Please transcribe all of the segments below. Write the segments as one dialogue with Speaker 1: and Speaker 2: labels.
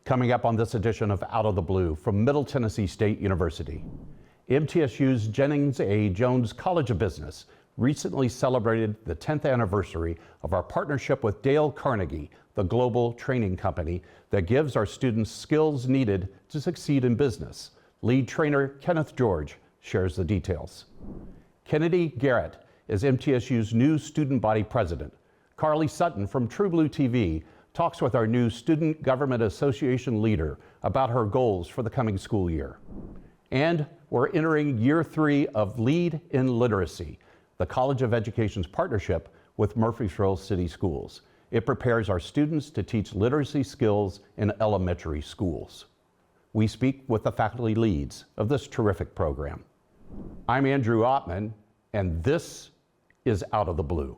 Speaker 1: Coming up on this edition of Out of the Blue from Middle Tennessee State University, MTSU's Jennings A. Jones College of Business recently celebrated the 10th anniversary of our partnership with Dale Carnegie, the global training company that gives our students skills needed to succeed in business. Lead trainer Kenneth George shares the details. Kennedy Garrett is MTSU's new student body president. Carly Sutton from True Blue TV talks with our new Student Government Association leader about her goals for the coming school year. And we're entering year 3 of Lead in Literacy, the College of Education's partnership with Murfreesboro City Schools. It prepares our students to teach literacy skills in elementary schools. We speak with the faculty leads of this terrific program. I'm Andrew Ottman, and this is Out of the Blue.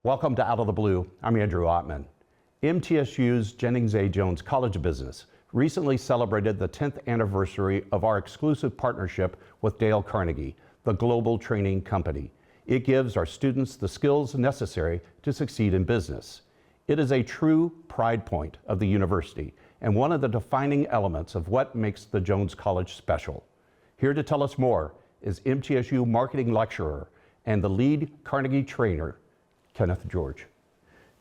Speaker 1: Welcome to Out of the Blue. I'm Andrew Ottman. MTSU's Jennings A. Jones College of Business recently celebrated the 10th anniversary of our exclusive partnership with Dale Carnegie, the global training company. It gives our students the skills necessary to succeed in business. It is a true pride point of the university and one of the defining elements of what makes the Jones College special. Here to tell us more is MTSU marketing lecturer and the lead Carnegie trainer, Kenneth George.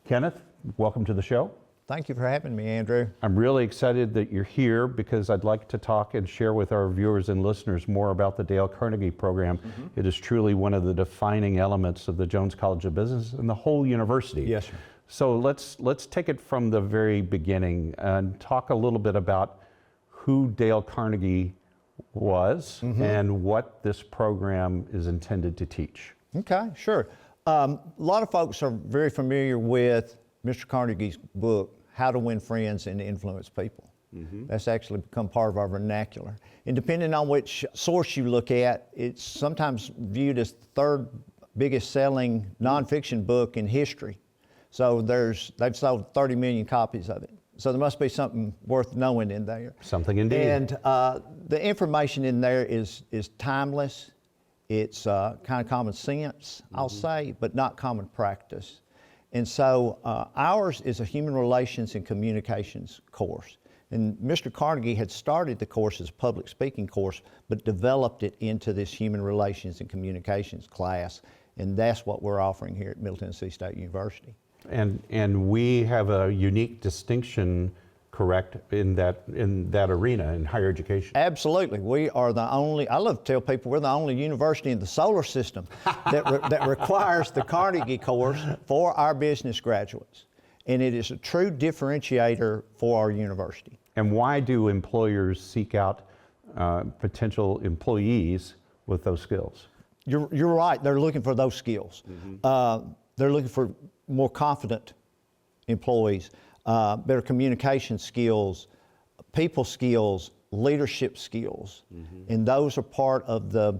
Speaker 1: Kenneth, welcome to the show.
Speaker 2: Thank you for having me, Andrew.
Speaker 1: I'm really excited that you're here because I'd like to talk and share with our viewers and listeners more about the Dale Carnegie program. It is truly one of the defining elements of the Jones College of Business and the whole university.
Speaker 2: Yes, sir.
Speaker 1: So let's take it from the very beginning and talk a little bit about who Dale Carnegie was and what this program is intended to teach.
Speaker 2: Okay, sure. A lot of folks are very familiar with Mr. Carnegie's book, How to Win Friends and Influence People. That's actually become part of our vernacular. And depending on which source you look at, it's sometimes viewed as the third biggest selling nonfiction book in history. So they've sold 30 million copies of it. So there must be something worth knowing in there.
Speaker 1: Something indeed.
Speaker 2: And the information in there is timeless. It's kind of common sense, I'll say, but not common practice. And so ours is a human relations and communications course. And Mr. Carnegie had started the course as a public speaking course, but developed it into this human relations and communications class. And that's what we're offering here at Middle Tennessee State University.
Speaker 1: And we have a unique distinction, correct, in that arena in higher education.
Speaker 2: Absolutely. We are the only, I love to tell people, we're the only university in the solar system that requires the Carnegie course for our business graduates. And it is a true differentiator for our university.
Speaker 1: And why do employers seek out potential employees with those skills?
Speaker 2: You're right, they're looking for those skills. They're looking for more confident employees. Better communication skills, people skills, leadership skills. And those are part of the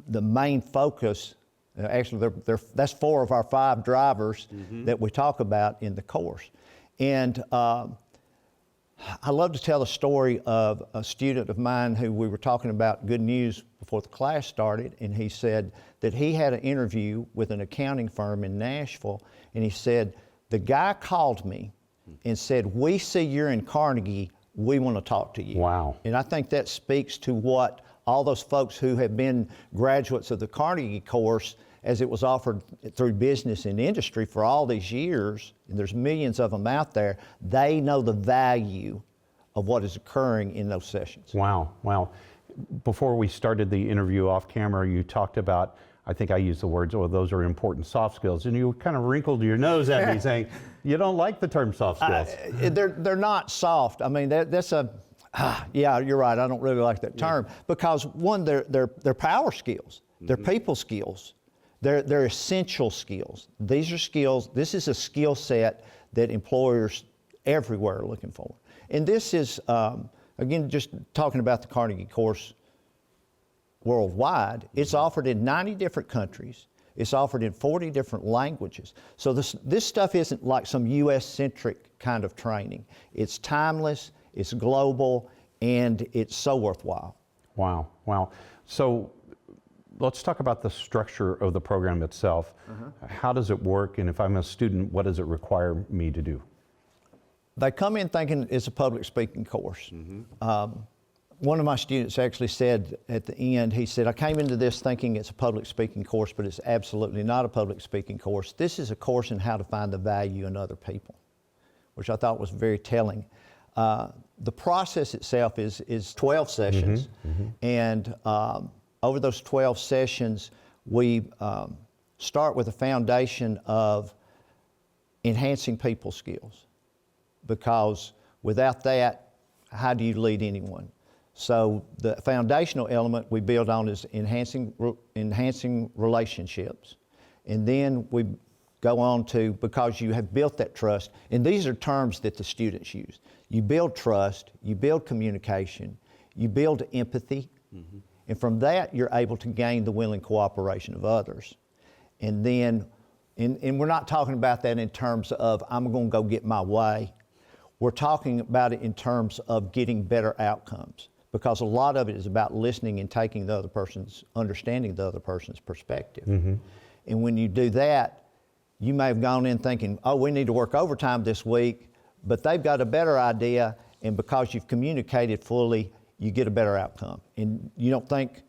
Speaker 2: main focus. Actually, that's 4 of our 5 drivers that we talk about in the course. And I love to tell the story of a student of mine who we were talking about good news before the class started, and he said that he had an interview with an accounting firm in Nashville, and he said, the guy called me and said, we see you're in Carnegie, we want to talk to you.
Speaker 1: Wow.
Speaker 2: And I think that speaks to what all those folks who have been graduates of the Carnegie course, as it was offered through business and industry for all these years, and there's millions of them out there, they know the value of what is occurring in those sessions.
Speaker 1: Wow, wow. Before we started the interview off camera, you talked about, I think I used the words, oh, those are important soft skills. And you kind of wrinkled your nose at me saying, you don't like the term soft skills.
Speaker 2: They're not soft. I mean, that's a, yeah, you're right. I don't really like that term because one, they're power skills. They're people skills. They're essential skills. These are skills, this is a skill set that employers everywhere are looking for. And this is, again, just talking about the Carnegie course, worldwide. It's offered in 90 different countries. It's offered in 40 different languages. So this stuff isn't like some U.S.-centric kind of training. It's timeless, it's global, and it's so worthwhile.
Speaker 1: Wow, wow. So let's talk about the structure of the program itself. How does it work? And if I'm a student, what does it require me to do?
Speaker 2: They come in thinking it's a public speaking course. One of my students actually said at the end, he said, I came into this thinking it's a public speaking course, but it's absolutely not a public speaking course. This is a course in how to find the value in other people, which I thought was very telling. The process itself is 12 sessions, and over those 12 sessions, we start with a foundation of enhancing people skills, because without that, how do you lead anyone? So the foundational element we build on is enhancing relationships. And then we go on to, because you have built that trust, and these are terms that the students use. You build trust, you build communication, you build empathy, and from that you're able to gain the willing cooperation of others. And then, and we're not talking about that in terms of I'm going to go get my way. We're talking about it in terms of getting better outcomes, because a lot of it is about listening and taking the other person's, understanding the other person's perspective. And when you do that, you may have gone in thinking, oh, we need to work overtime this week, but they've got a better idea, and because you've communicated fully, you get a better outcome. And you don't think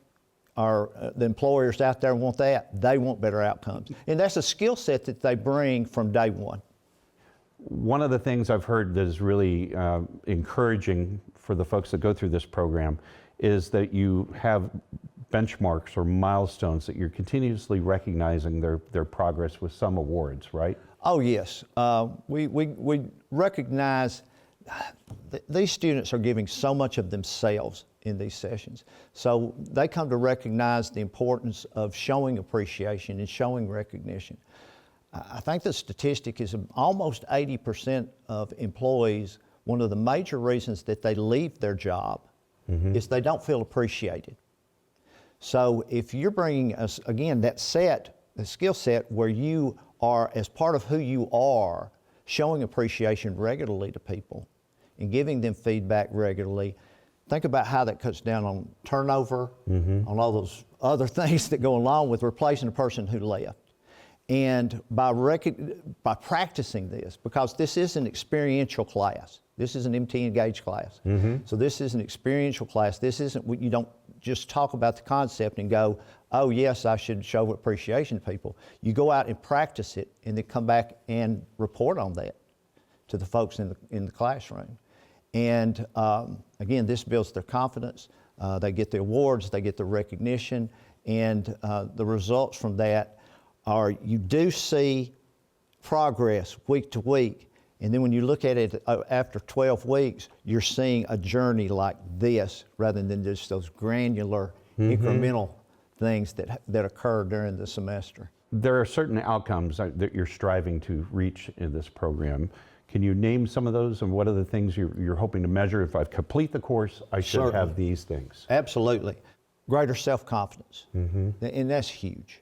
Speaker 2: the employers out there want that. They want better outcomes. And that's a skill set that they bring from day one.
Speaker 1: One of the things I've heard that is really encouraging for the folks that go through this program is that you have benchmarks or milestones that you're continuously recognizing their progress with some awards, right?
Speaker 2: Oh, yes. We recognize these students are giving so much of themselves in these sessions. So they come to recognize the importance of showing appreciation and showing recognition. I think the statistic is almost 80% of employees, one of the major reasons that they leave their job is they don't feel appreciated. So if you're bringing us, again, that set, the skill set where you are, as part of who you are, showing appreciation regularly to people and giving them feedback regularly, think about how that cuts down on turnover, on all those other things that go along with replacing a person who left. And by practicing this, because this is an experiential class, this is an MT Engage class. So this is an experiential class. This isn't, you don't just talk about the concept and go, oh yes, I should show appreciation to people. You go out and practice it and then come back and report on that to the folks in the classroom. And again, this builds their confidence. They get the awards, they get the recognition, and the results from that are you do see progress week to week, and then when you look at it after 12 weeks, you're seeing a journey like this rather than just those granular, incremental things that occur during the semester.
Speaker 1: There are certain outcomes that you're striving to reach in this program. Can you name some of those, and what are the things you're hoping to measure? If I complete the course, I should
Speaker 2: Certainly.
Speaker 1: have these things.
Speaker 2: Absolutely. Greater self-confidence, and that's huge.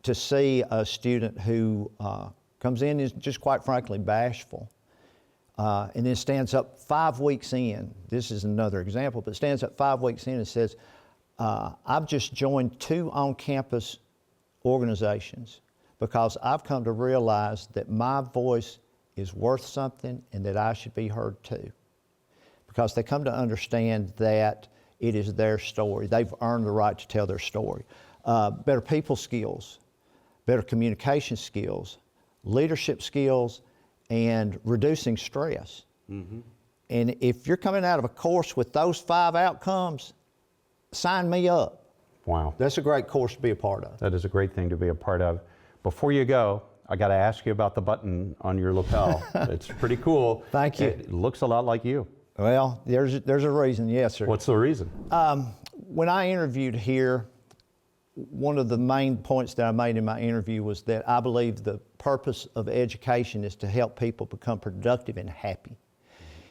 Speaker 2: To see a student who comes in is just quite frankly bashful, and then stands up 5 weeks in, this is another example, but stands up 5 weeks in and says, I've just joined 2 on-campus organizations because I've come to realize that my voice is worth something and that I should be heard too. Because they come to understand that it is their story. They've earned the right to tell their story. Better people skills, better communication skills, leadership skills, and reducing stress. And if you're coming out of a course with those 5 outcomes, sign me up.
Speaker 1: Wow.
Speaker 2: That's a great course to be a part of.
Speaker 1: That is a great thing to be a part of. Before you go, I got to ask you about the button on your lapel. It's pretty cool.
Speaker 2: Thank you.
Speaker 1: It looks a lot like you.
Speaker 2: Well, there's a reason, yes, sir.
Speaker 1: What's the reason?
Speaker 2: When I interviewed here, one of the main points that I made in my interview was that I believe the purpose of education is to help people become productive and happy.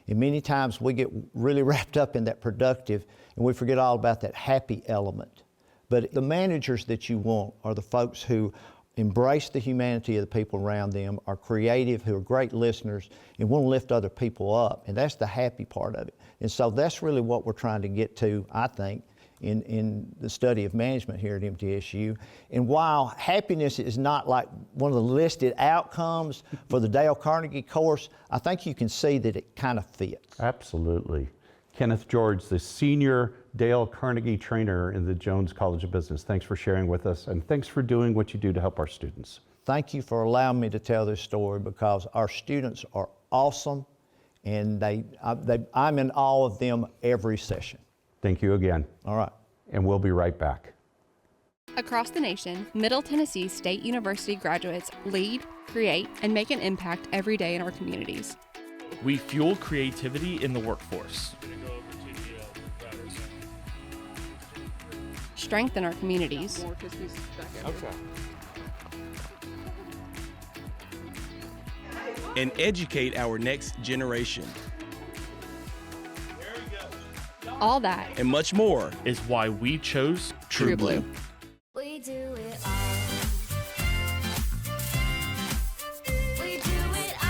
Speaker 2: And many times we get really wrapped up in that productive and we forget all about that happy element. But the managers that you want are the folks who embrace the humanity of the people around them, are creative, who are great listeners, and want to lift other people up. And that's the happy part of it. And so that's really what we're trying to get to, I think, in the study of management here at MTSU. And while happiness is not like one of the listed outcomes for the Dale Carnegie course, I think you can see that it kind of fits.
Speaker 1: Absolutely. Kenneth George, the senior Dale Carnegie trainer in the Jones College of Business. Thanks for sharing with us, and thanks for doing what you do to help our students.
Speaker 2: Thank you for allowing me to tell this story, because our students are awesome, and I'm in awe of them every session.
Speaker 1: Thank you again.
Speaker 2: All right.
Speaker 1: And we'll be right back.
Speaker 3: Across the nation, Middle Tennessee State University graduates lead, create, and make an impact every day in our communities.
Speaker 4: We fuel creativity in the workforce.
Speaker 3: Strengthen our communities.
Speaker 5: And educate our next generation.
Speaker 3: All that
Speaker 5: And much more.
Speaker 4: Is why we chose
Speaker 3: True Blue.
Speaker 6: We do it all. We do it all.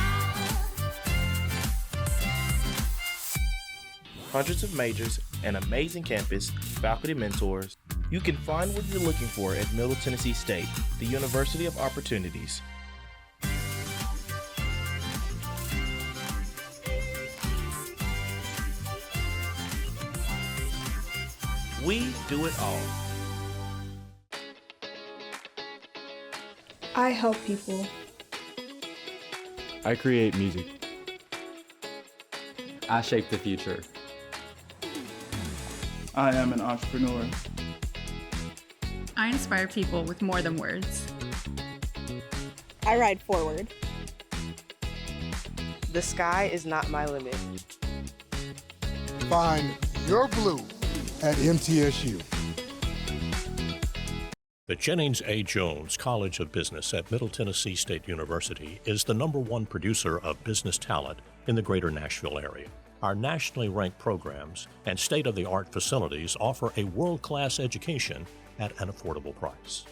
Speaker 7: Hundreds of majors, an amazing campus, faculty mentors. You can find what you're looking for at Middle Tennessee State, the University of Opportunities. We do it all.
Speaker 8: I help people.
Speaker 9: I create music.
Speaker 10: I shape the future.
Speaker 9: I am an entrepreneur.
Speaker 11: I inspire people with more than words.
Speaker 12: I ride forward.
Speaker 13: The sky is not my limit.
Speaker 14: Find your blue at MTSU.
Speaker 15: The Jennings A. Jones College of Business at Middle Tennessee State University is the #1 producer of business talent in the greater Nashville area. Our nationally ranked programs and state-of-the-art facilities offer a world-class education at an affordable price.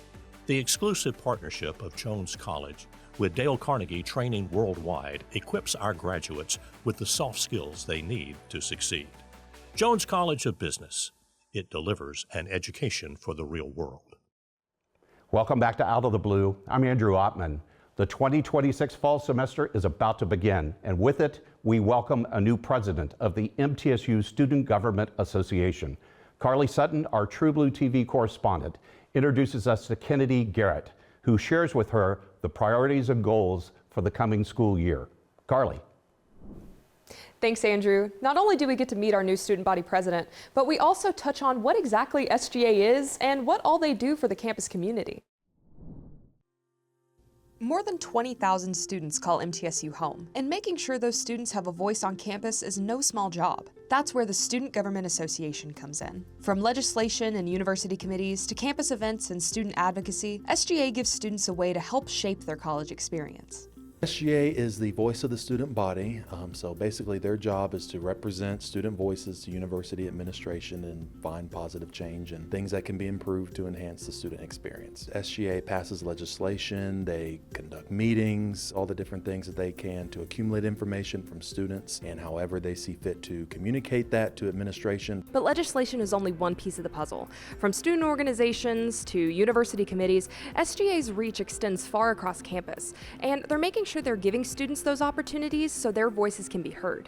Speaker 15: The exclusive partnership of Jones College with Dale Carnegie Training Worldwide equips our graduates with the soft skills they need to succeed. Jones College of Business. It delivers an education for the real world.
Speaker 1: Welcome back to Out of the Blue. I'm Andrew Ottman. The 2026 fall semester is about to begin, and with it, we welcome a new president of the MTSU Student Government Association. Carly Sutton, our True Blue TV correspondent, introduces us to Kennedy Garrett, who shares with her the priorities and goals for the coming school year. Carly.
Speaker 16: Thanks, Andrew. Not only do we get to meet our new student body president, but we also touch on what exactly SGA is and what all they do for the campus community. More than 20,000 students call MTSU home, and making sure those students have a voice on campus is no small job. That's where the Student Government Association comes in. From legislation and university committees to campus events and student advocacy, SGA gives students a way to help shape their college experience.
Speaker 17: SGA is the voice of the student body, so basically their job is to represent student voices to university administration and find positive change and things that can be improved to enhance the student experience. SGA passes legislation, they conduct meetings, all the different things that they can to accumulate information from students and however they see fit to communicate that to administration.
Speaker 16: But legislation is only one piece of the puzzle. From student organizations to university committees, SGA's reach extends far across campus, and they're making sure they're giving students those opportunities so their voices can be heard.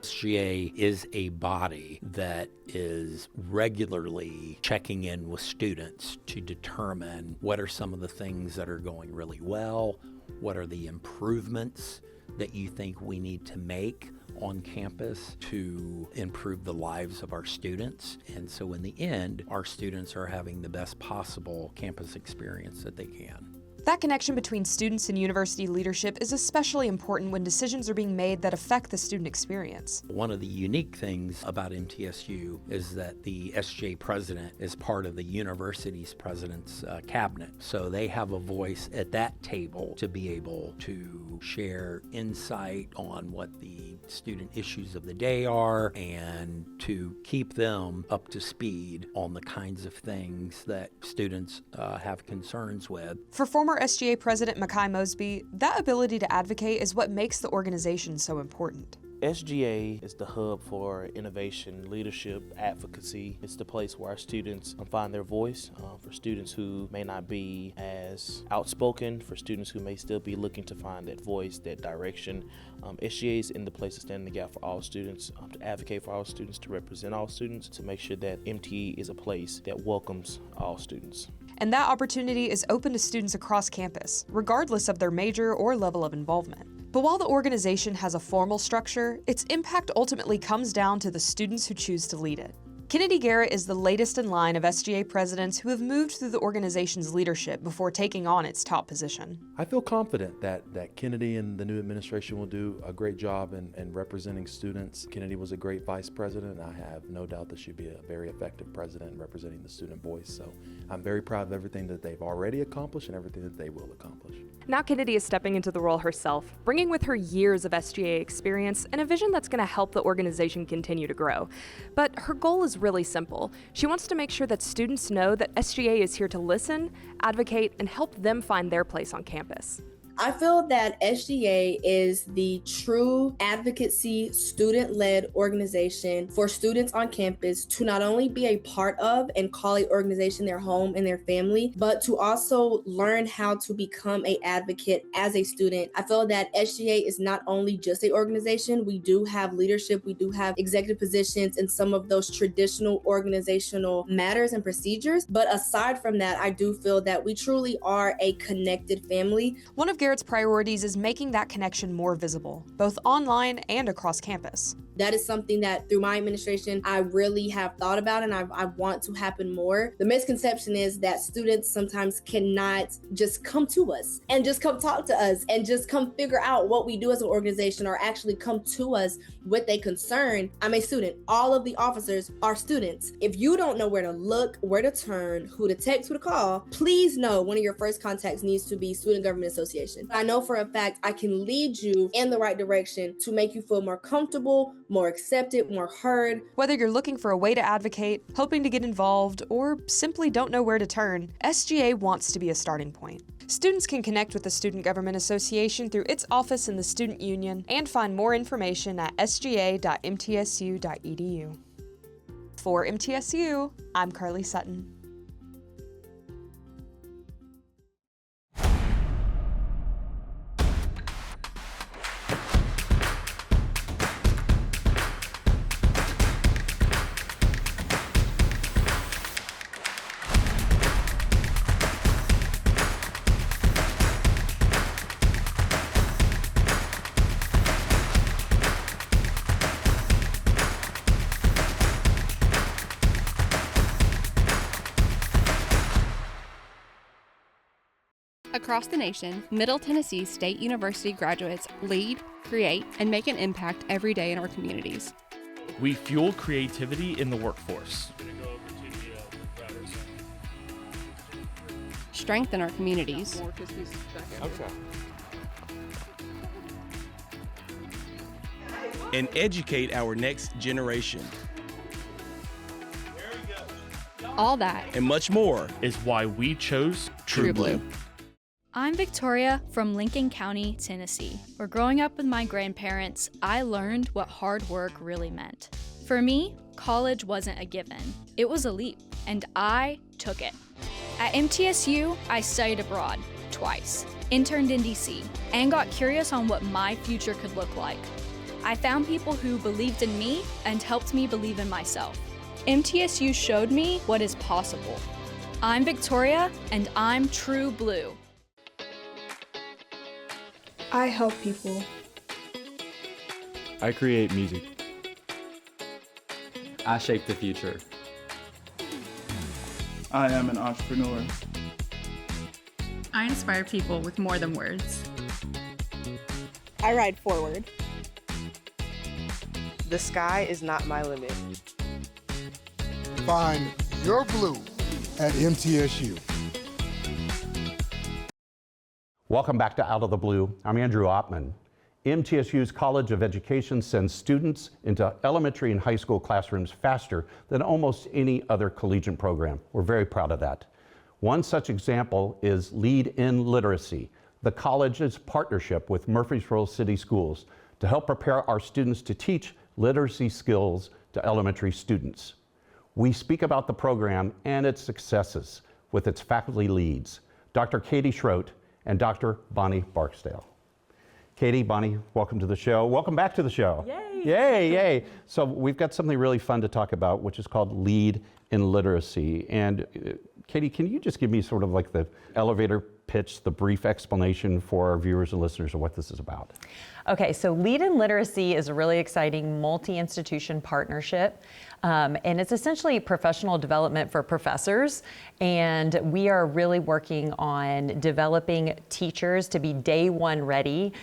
Speaker 18: SGA is a body that is regularly checking in with students to determine what are some of the things that are going really well, what are the improvements that you think we need to make on campus to improve the lives of our students. And so in the end, our students are having the best possible campus experience that they can.
Speaker 16: That connection between students and university leadership is especially important when decisions are being made that affect the student experience.
Speaker 18: One of the unique things about MTSU is that the SGA president is part of the university's president's cabinet. So they have a voice at that table to be able to share insight on what the student issues of the day are and to keep them up to speed on the kinds of things that students have concerns with.
Speaker 16: For former SGA President Makai Mosby, that ability to advocate is what makes the organization so important.
Speaker 7: SGA is the hub for innovation, leadership, advocacy. It's the place where our students find their voice. For students who may not be as outspoken, for students who may still be looking to find that voice, that direction. SGA is in the place to stand in the gap for all students, to advocate for all students, to represent all students, to make sure that MTE is a place that welcomes all students.
Speaker 16: And that opportunity is open to students across campus, regardless of their major or level of involvement. But while the organization has a formal structure, its impact ultimately comes down to the students who choose to lead it. Kennedy Garrett is the latest in line of SGA presidents who have moved through the organization's leadership before taking on its top position.
Speaker 17: I feel confident that Kennedy and the new administration will do a great job in representing students. Kennedy was a great vice president, and I have no doubt that she'll be a very effective president in representing the student voice. So I'm very proud of everything that they've already accomplished and everything that they will accomplish.
Speaker 8: Now Kennedy is stepping into the role herself, bringing with her years of SGA experience and a vision that's going to help the organization continue to grow. But her goal is really simple. She wants to make sure that students know that SGA is here to listen, advocate, and help them find their place on campus.
Speaker 10: I feel that SGA is the true advocacy, student-led organization for students on campus to not only be a part of and call an organization their home and their family, but to also learn how to become an advocate as a student. I feel that SGA is not only just an organization, we do have leadership, we do have executive positions in some of those traditional organizational matters and procedures. But aside from that, I do feel that we truly are a connected family.
Speaker 16: One of Garrett's priorities is making that connection more visible, both online and across campus.
Speaker 10: That is something that through my administration, I really have thought about and I want to happen more. The misconception is that students sometimes cannot just come to us and just come talk to us and just come figure out what we do as an organization or actually come to us with a concern. I'm a student. All of the officers are students. If you don't know where to look, where to turn, who to text, who to call, please know one of your first contacts needs to be Student Government Association. I know for a fact I can lead you in the right direction to make you feel more comfortable, more accepted, more heard.
Speaker 16: Whether you're looking for a way to advocate, hoping to get involved, or simply don't know where to turn, SGA wants to be a starting point. Students can connect with the Student Government Association through its office in the Student Union and find more information at sga.mtsu.edu. For MTSU, I'm Carly Sutton.
Speaker 3: Across the nation, Middle Tennessee State University graduates lead, create, and make an impact every day in our communities.
Speaker 4: We fuel creativity in the workforce.
Speaker 3: Strengthen our communities.
Speaker 5: And educate our next generation.
Speaker 3: All that
Speaker 5: and much more
Speaker 4: is why we chose
Speaker 3: True Blue.
Speaker 19: I'm Victoria from Lincoln County, Tennessee, where growing up with my grandparents, I learned what hard work really meant. For me, college wasn't a given. It was a leap, and I took it. At MTSU, I studied abroad twice, interned in DC, and got curious on what my future could look like. I found people who believed in me and helped me believe in myself. MTSU showed me what is possible. I'm Victoria, and I'm True Blue.
Speaker 12: I help people.
Speaker 9: I create music.
Speaker 20: I shape the future.
Speaker 9: I am an entrepreneur.
Speaker 11: I inspire people with more than words.
Speaker 12: I ride forward.
Speaker 13: The sky is not my limit.
Speaker 14: Find your blue at MTSU.
Speaker 1: Welcome back to Out of the Blue. I'm Andrew Oppman. MTSU's College of Education sends students into elementary and high school classrooms faster than almost any other collegiate program. We're very proud of that. One such example is Lead in Literacy, the college's partnership with Murfreesboro City Schools to help prepare our students to teach literacy skills to elementary students. We speak about the program and its successes with its faculty leads, Dr. Katie Schroet and Dr. Bonnie Barksdale. Katie, Bonnie, welcome to the show. Welcome back to the show.
Speaker 20: Yay!
Speaker 1: Yay, yay. So we've got something really fun to talk about, which is called Lead in Literacy. And Katie, can you just give me sort of like the elevator pitch, the brief explanation for our viewers and listeners of what this is about?
Speaker 20: Okay, so Lead in Literacy is a really exciting multi-institution partnership. And it's essentially professional development for professors. And we are really working on developing teachers to be day one ready.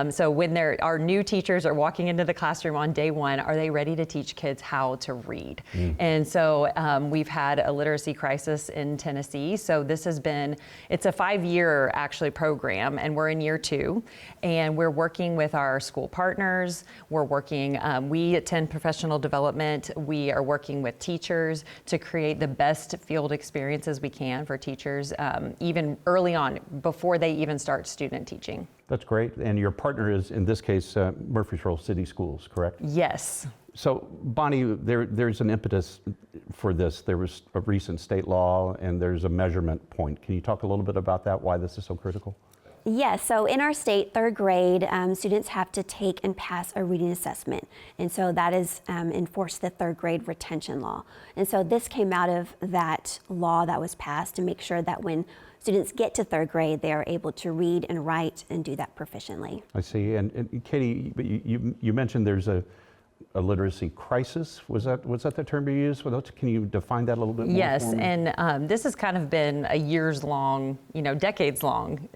Speaker 20: So when our new teachers are walking into the classroom on day one, are they ready to teach kids how to read? And so we've had a literacy crisis in Tennessee. So this has been, it's a 5-year actually program, and we're in year 2. And we're working with our school partners. We're working, we attend professional development. We are working with teachers to create the best field experiences we can for teachers, even early on, before they even start student teaching.
Speaker 1: That's great. And your partner is, in this case, Murfreesboro City Schools, correct?
Speaker 20: Yes.
Speaker 1: So, Bonnie, there's an impetus for this. There was a recent state law, and there's a measurement point. Can you talk a little bit about that, why this is so critical?
Speaker 21: Yes, so in our state, 3rd grade, students have to take and pass a reading assessment. And so that is enforced the 3rd grade retention law. And so this came out of that law that was passed to make sure that when students get to 3rd grade, they are able to read and write and do that proficiently.
Speaker 1: I see. And Katie, you mentioned there's a literacy crisis. Was that the term you used? Can you define that a little bit more?
Speaker 20: Yes,
Speaker 1: for me?
Speaker 20: and this has kind of been a years-long, decades-long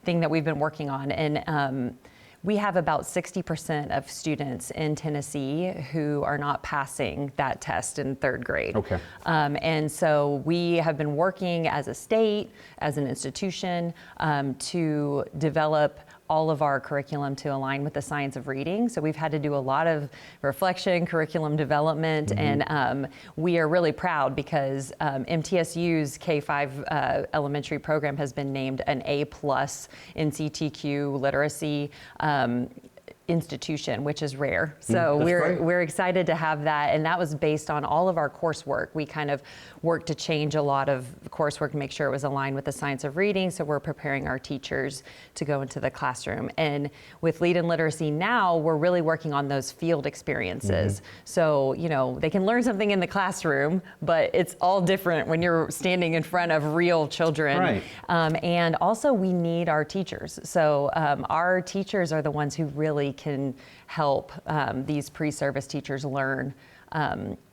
Speaker 20: thing that we've been working on. And we have about 60% of students in Tennessee who are not passing that test in 3rd grade.
Speaker 1: Okay.
Speaker 20: And so we have been working as a state, as an institution, to develop all of our curriculum to align with the science of reading. So we've had to do a lot of reflection, curriculum development, and we are really proud because MTSU's K-5 elementary program has been named an A+ NCTQ literacy institution, which is rare. So we're excited to have that, and that was based on all of our coursework. We kind of worked to change a lot of coursework to make sure it was aligned with the science of reading, so we're preparing our teachers to go into the classroom. And with Lead in Literacy now, we're really working on those field experiences. So, they can learn something in the classroom, but it's all different when you're standing in front of real children.
Speaker 1: Right.
Speaker 20: And also we need our teachers. So our teachers are the ones who really can help these pre-service teachers learn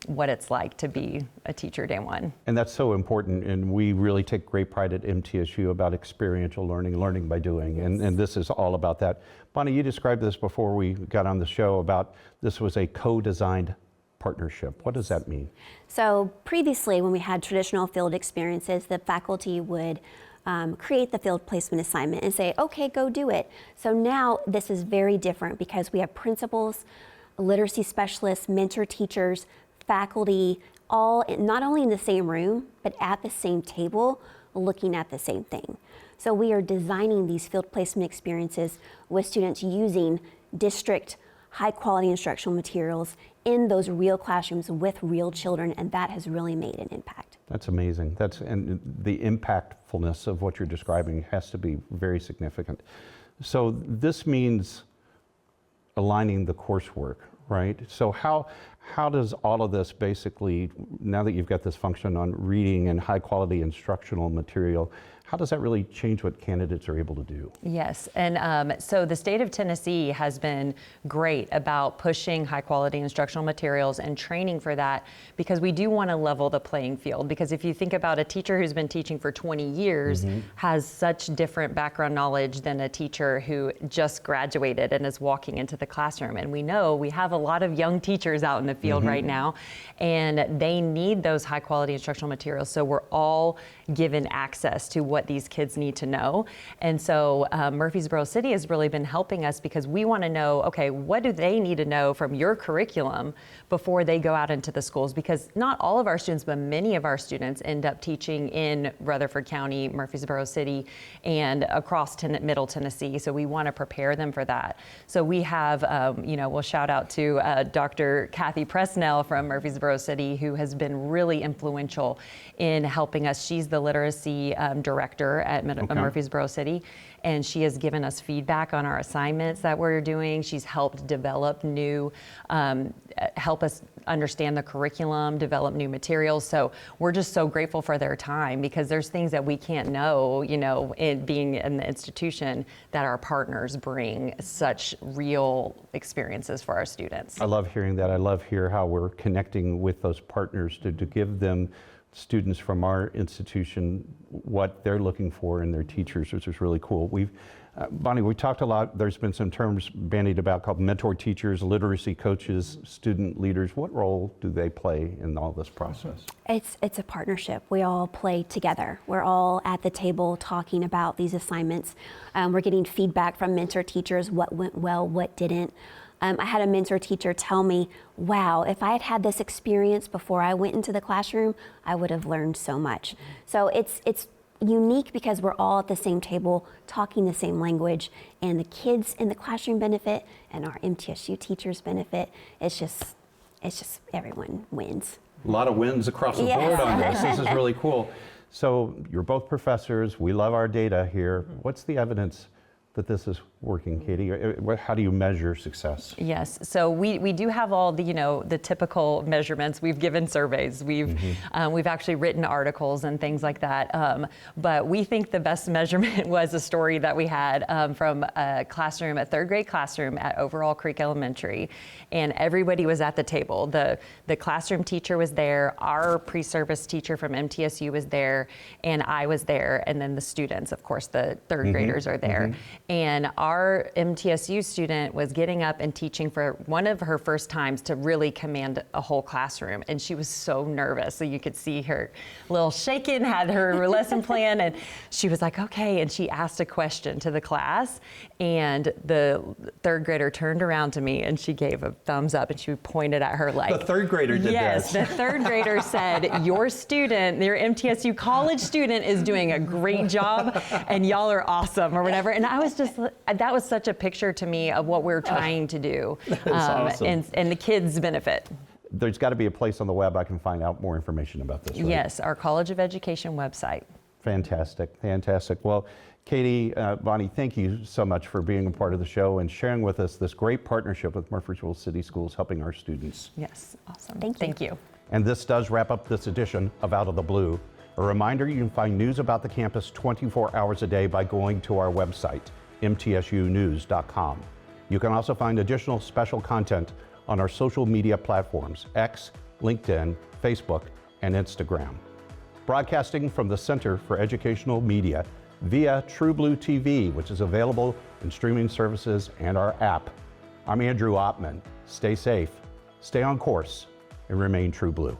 Speaker 20: what it's like to be a teacher day one.
Speaker 1: And that's so important, and we really take great pride at MTSU about experiential learning by doing, and this is all about that. Bonnie, you described this before we got on the show about this was a co-designed partnership. What does that mean?
Speaker 21: So previously, when we had traditional field experiences, the faculty would create the field placement assignment and say, okay, go do it. So now this is very different because we have principals, literacy specialists, mentor teachers, faculty, all not only in the same room, but at the same table, looking at the same thing. So we are designing these field placement experiences with students using district high quality instructional materials in those real classrooms with real children, and that has really made an impact.
Speaker 1: That's amazing. And the impactfulness of what you're describing has to be very significant. So this means aligning the coursework, right? So how does all of this basically, now that you've got this function on reading and high quality instructional material, how does that really change what candidates are able to do?
Speaker 20: Yes, and so the state of Tennessee has been great about pushing high quality instructional materials and training for that, because we do want to level the playing field. Because if you think about a teacher who's been teaching for 20 years has such different background knowledge than a teacher who just graduated and is walking into the classroom. And we know we have a lot of young teachers out in the the field right now, and they need those high quality instructional materials. So we're all given access to what these kids need to know. And so Murfreesboro City has really been helping us because we want to know, okay, what do they need to know from your curriculum before they go out into the schools? Because not all of our students, but many of our students end up teaching in Rutherford County, Murfreesboro City, and across Middle Tennessee. So we want to prepare them for that. So we have, we'll shout out to Dr. Kathy Presnell from Murfreesboro City, who has been really influential in helping us. She's the literacy director at Murfreesboro City, and she has given us feedback on our assignments that we're doing. She's helped develop new, help us understand the curriculum, develop new materials. So we're just so grateful for their time, because there's things that we can't know, in being in the institution, that our partners bring such real experiences for our students.
Speaker 1: I love hearing that. I love hearing how we're connecting with those partners to give them, students from our institution, what they're looking for in their teachers, which is really cool. Bonnie, we talked a lot. There's been some terms bandied about called mentor teachers, literacy coaches, student leaders. What role do they play in all this process?
Speaker 21: It's a partnership. We all play together. We're all at the table talking about these assignments. We're getting feedback from mentor teachers, what went well, what didn't. I had a mentor teacher tell me, wow, if I had had this experience before I went into the classroom, I would have learned so much. So it's unique because we're all at the same table talking the same language, and the kids in the classroom benefit and our MTSU teachers benefit. It's just everyone wins.
Speaker 1: A lot of wins across the board on this. This is really cool. So you're both professors. We love our data here. What's the evidence that this is working, Katie? How do you measure success?
Speaker 20: Yes, so we do have all the the typical measurements. We've given surveys, we've actually written articles and things like that. But we think the best measurement was a story that we had from a classroom, a third grade classroom at Overall Creek Elementary, and everybody was at the table. The classroom teacher was there, our pre-service teacher from MTSU was there, and I was there, and then the students, of course, the third graders are there. And our MTSU student was getting up and teaching for one of her first times to really command a whole classroom. And she was so nervous. So you could see her a little shaken, had her lesson plan, and she was like, okay. And she asked a question to the class, and the third grader turned around to me and she gave a thumbs up and she pointed at her like.
Speaker 1: The third grader did
Speaker 20: yes,
Speaker 1: this.
Speaker 20: The third grader said, your student, your MTSU college student is doing a great job and y'all are awesome, or whatever. And I was just, that was such a picture to me of what we're trying to do.
Speaker 1: That's awesome.
Speaker 20: And the kids benefit.
Speaker 1: There's got to be a place on the web I can find out more information about this, right?
Speaker 20: Yes, our College of Education website.
Speaker 1: Fantastic, fantastic. Well, Katie, Bonnie, thank you so much for being a part of the show and sharing with us this great partnership with Murfreesboro City Schools, helping our students.
Speaker 20: Yes, awesome.
Speaker 21: Thank you.
Speaker 1: And this does wrap up this edition of Out of the Blue. A reminder, you can find news about the campus 24 hours a day by going to our website, mtsunews.com. You can also find additional special content on our social media platforms, X, LinkedIn, Facebook, and Instagram. Broadcasting from the Center for Educational Media via TrueBlue TV, which is available in streaming services and our app. I'm Andrew Oppman. Stay safe, stay on course, and remain True Blue.